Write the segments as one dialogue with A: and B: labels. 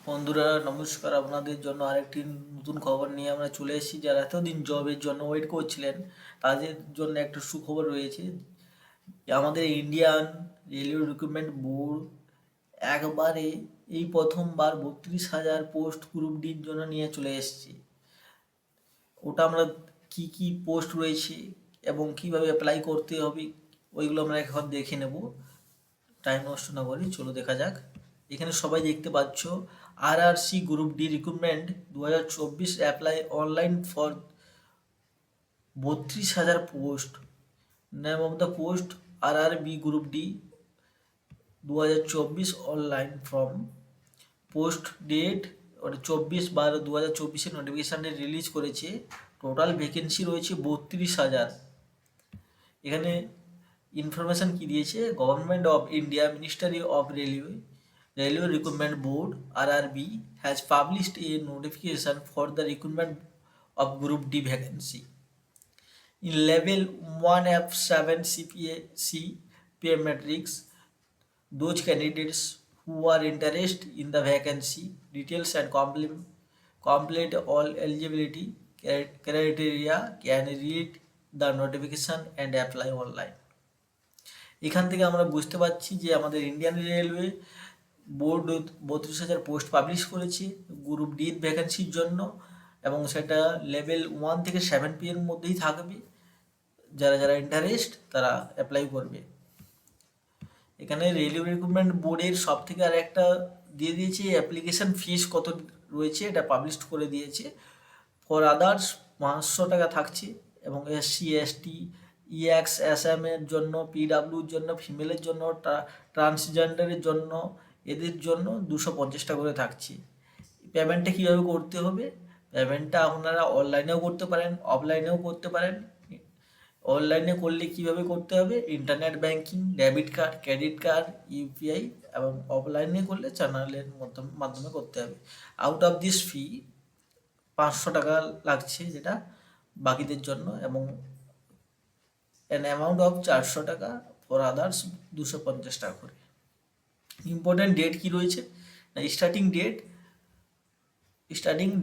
A: বন্ধুরা নমস্কার, আপনাদের জন্য আরেকটি নতুন খবর নিয়ে আমরা চলে এসেছি। যারা এতদিন জবের জন্য ওয়েট করছিলেন তাদের জন্য একটা সুখবর রয়েছে। আমাদের ইন্ডিয়ান রেলওয়ে রিক্রুটমেন্ট বোর্ড একবারে এই প্রথমবার 32,000 পোস্ট গ্রুপ ডির জন্য নিয়ে চলে এসেছে। ওটা আমরা কি কি পোস্ট রয়েছে এবং কিভাবে অ্যাপ্লাই করতে হবে ওইগুলো আমরা এখন দেখে নেব। টাইম নষ্ট না করি চলো দেখা যাক। এখানে সবাই দেখতে পাচ্ছ RRC group D recruitment 2024 apply online for 32,000 post. Name of the post RRB group D 2024 online form. Post date ওটা 24/12/2024 নোটিফিকেশানে রিলিজ করেছে। টোটাল ভ্যাকেন্সি রয়েছে 32,000। এখানে ইনফরমেশান কি দিয়েছে, government of India ministry of railway recruitment board RRB has published a notification for the recruitment of Group D vacancy. In level 1F7 CPA-C pay matrix, those candidates who are interested in the vacancy details and complete all eligibility criteria can read the notification and apply online. এখান থেকে আমরা বুঝতে পারছি যে আমাদের Indian railway board 32,000 post publish করেছে group D ভ্যাকেন্সির জন্য, এবং সেটা লেভেল 1 থেকে 7 এর মধ্যেই থাকবে। যারা যারা ইন্টারেস্ট তারা অ্যাপ্লাই করবে। এখানে রেলওয়ে রিক্রুটমেন্ট বোর্ডের সব থেকে আর একটা দিয়ে দিয়েছে অ্যাপ্লিকেশান ফিস কত রয়েছে, এটা পাবলিশ করে দিয়েছে। ফর আদার্স 500 টাকা থাকছে, এবং SC ST EXSM এর জন্য, PWর জন্য, ফিমেলের জন্য, ট্রান্সজেন্ডারের জন্য, এদের জন্য 250 টাকা করে থাকছে। পেমেন্টটা কীভাবে করতে হবে? পেমেন্টটা আপনারা অনলাইনেও করতে পারেন, অফলাইনেও করতে পারেন। অনলাইনে করলে কিভাবে করতে হবে? Internet banking, debit card, credit card, UPI, এবং অফলাইনে করলে চ্যানেলের মাধ্যমে করতে হবে। আউট অফ দিস ফি 500 টাকা লাগছে, যেটা বাকিদের জন্য, এবং অ্যান অ্যামাউন্ট অফ 400 টাকা, ফর আদার্স 250 টাকা করে। ইম্পর্টেন্ট ডেট কি রয়েছে? Starting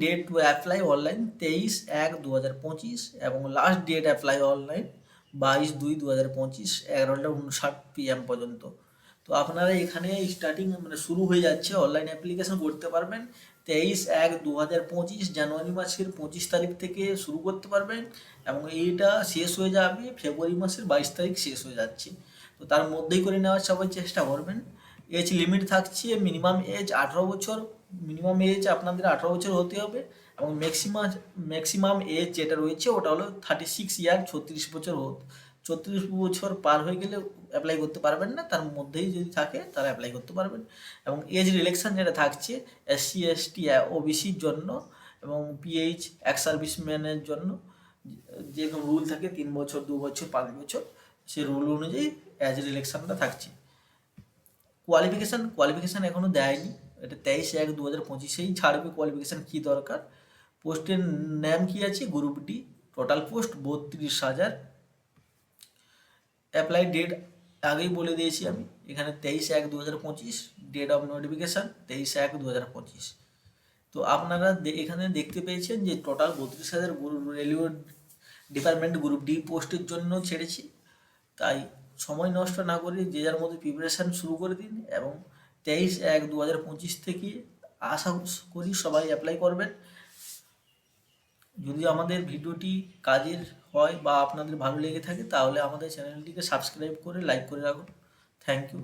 A: date to apply online 23/1/2025, এবং last date apply online 22/2/2025 11:59 PM পর্যন্ত। তো আপনারা এখানে স্টার্টিং শুরু হয়ে যাচ্ছে, অনলাইন অ্যাপ্লিকেশন করতে পারবেন 23/1/2025 জানুয়ারি মাসের 25 তারিখ থেকে শুরু করতে পারবেন, এবং এইটা শেষ হয়ে যাবে ফেব্রুয়ারি মাসের 22 তারিখ শেষ হয়ে যাচ্ছে। তো তার মধ্যেই করে নেওয়ার সবাই চেষ্টা করবেন। এজ লিমিট থাকছে মিনিমাম এজ 18 বছর। মিনিমাম এজ আপনাদের 18 বছর হতে হবে, এবং ম্যাক্সিমাম এজ যেটা রয়েছে ওটা হলো 36 ইয়ার, 36 বছর 36 বছর পার হয়ে গেলে অ্যাপ্লাই করতে পারবেন না, তার মধ্যেই যদি থাকে তারা অ্যাপ্লাই করতে পারবেন। এবং এজ রিলেকশন যেটা থাকছে SC ST OBCর জন্য, এবং PH এক্স সার্ভিসম্যানের জন্য যেরকম রুল থাকে 3 বছর, 2 বছর, 5 বছর, সে রুল অনুযায়ী এজ রিলেকশনটা থাকছে। কোয়ালিফিকেশান এখনও দেয়নি, এটা 23/1/2025 ছাড়বে কোয়ালিফিকেশান কী দরকার। পোস্টের নাম কি আছে? Group D. Total post 32,000। Apply date আগেই বলে দিয়েছি আমি, এখানে 23/1/2025, ডেট অফ নোটিফিকেশান 23/1/2025। তো আপনারা এখানে দেখতে পেয়েছেন যে total 32,000 railway department group D পোস্টের জন্য ছেড়েছি। তাই সময় নষ্ট না করে যে যার মধ্যে প্রিপারেশান শুরু করে দিন, এবং 23/1/2025 থেকে আশা করি সবাই অ্যাপ্লাই করবেন। যদি আমাদের ভিডিওটি কাজের হয় বা আপনাদের ভালো লেগে থাকে তাহলে আমাদের চ্যানেলটিকে সাবস্ক্রাইব করে লাইক করে রাখুন। Thank you.